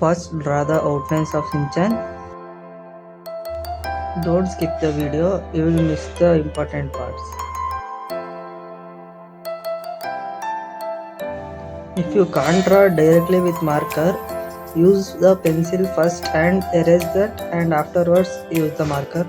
First, draw the outlines of Shinchan. Don't skip the video, you will miss the important parts. If you can't draw directly with marker, use the pencil first and erase that, and afterwards use the marker.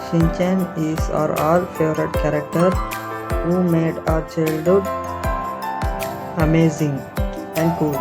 Shinchan is our all favorite character who made our childhood amazing and cool.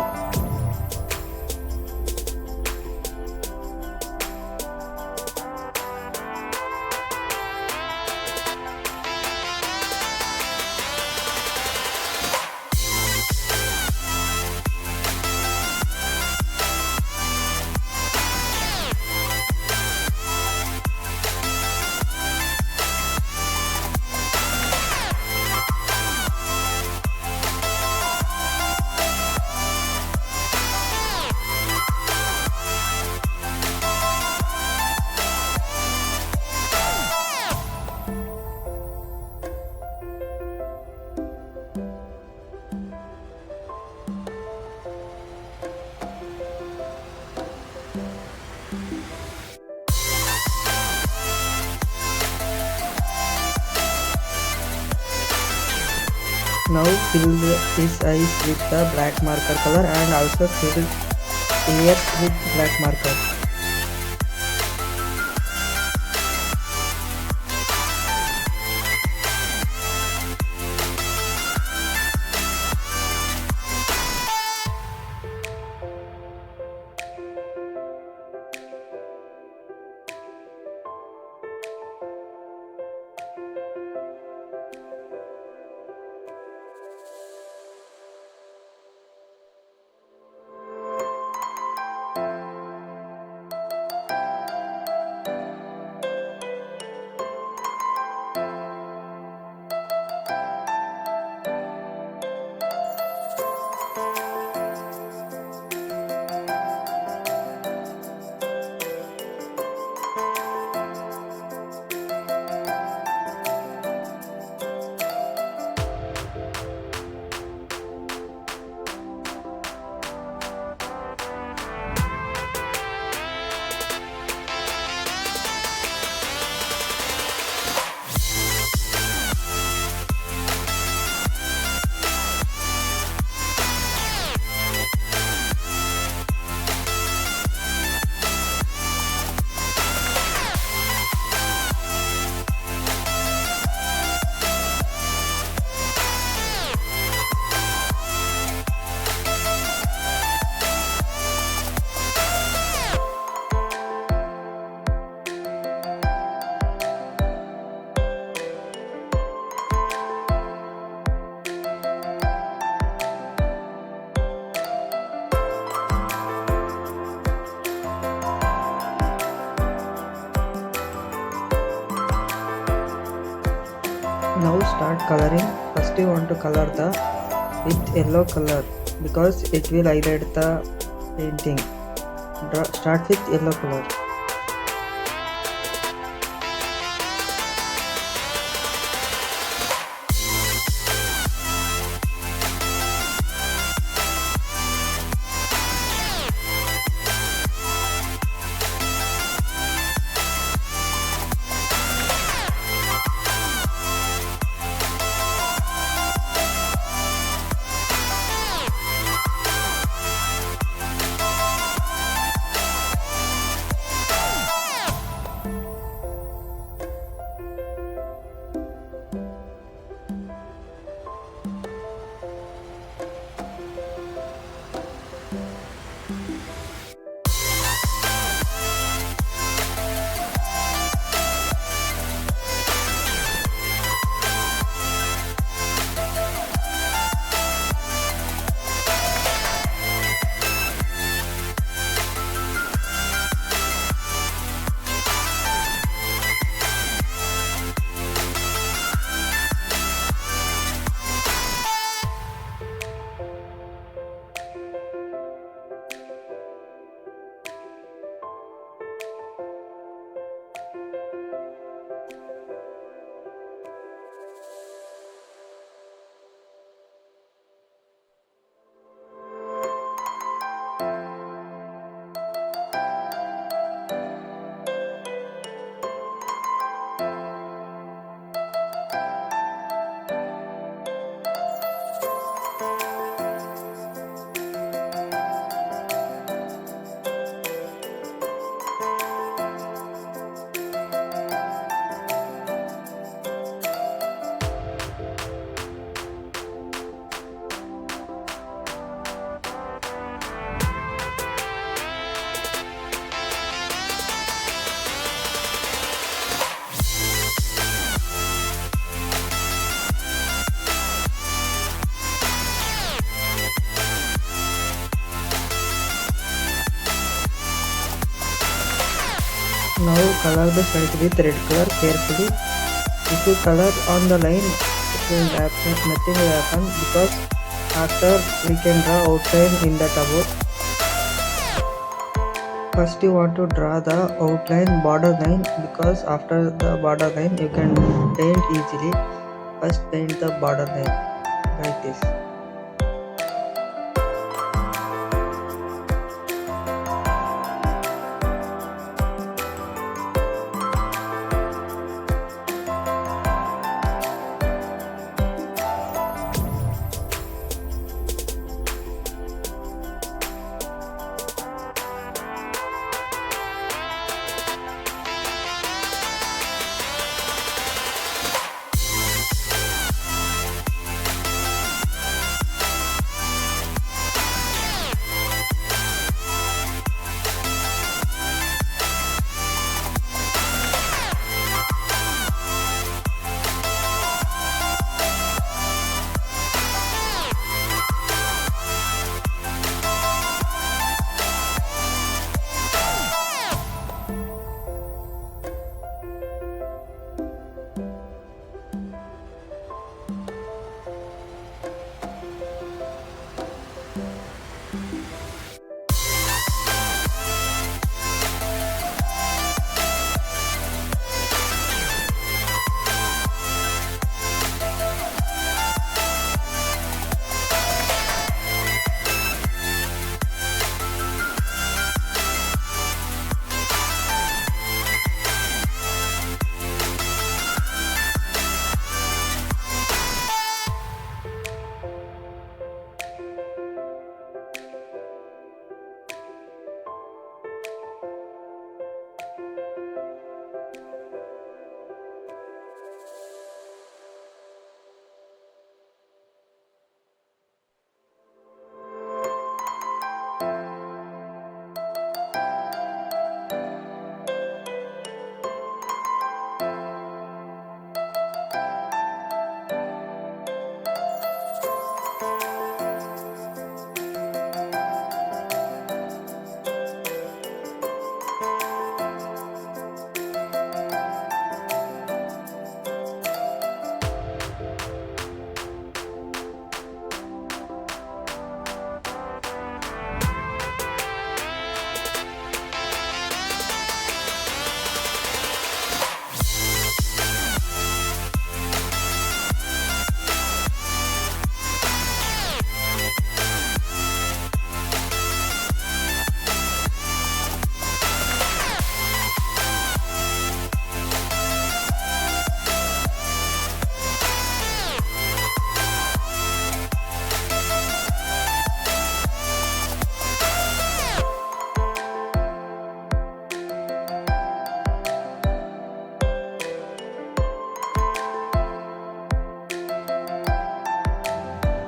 Now fill his eyes with the black marker color and also fill ears with black marker. Now start coloring. First you want to color the with yellow color because it will highlight the painting. Start with yellow color. Now color the side with red color carefully. If you color on the line, it will happen, nothing will happen because after we can draw outline in that above. First you want to draw the outline border line because after the border line you can paint easily. First paint the border line like this.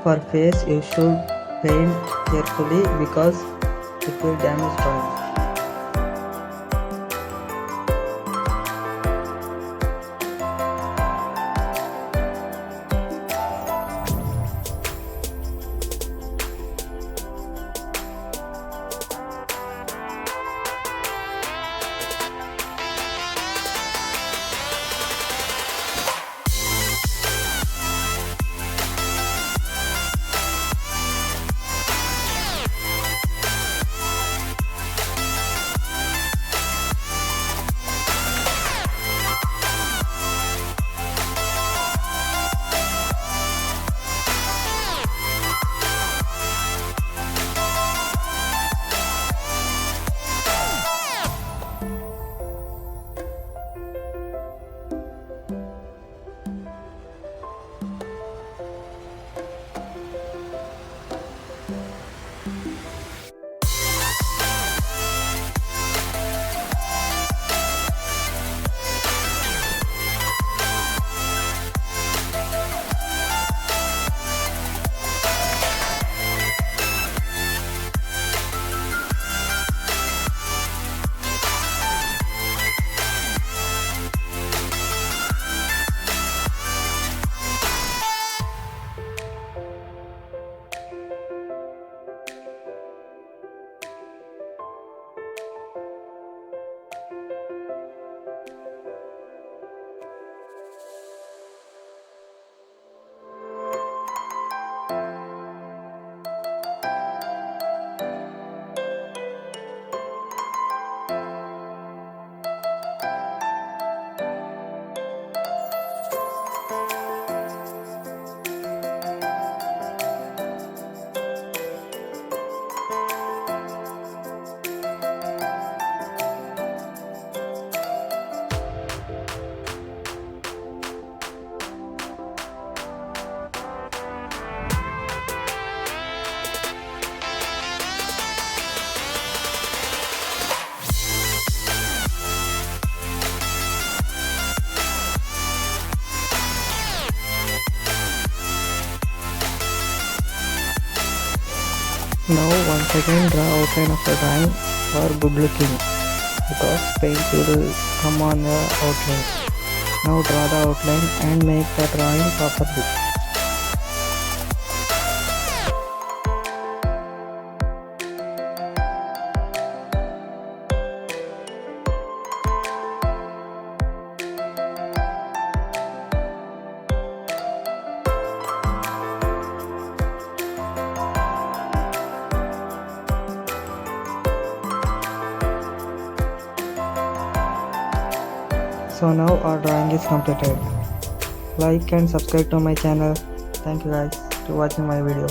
For face you should paint carefully because it will damage drawing. Now once again draw outline of the drawing for good looking, because paint will come on the outline. Now draw the outline and make the drawing properly. So now our drawing is completed. Like and subscribe to my channel. Thank you guys to watching my video.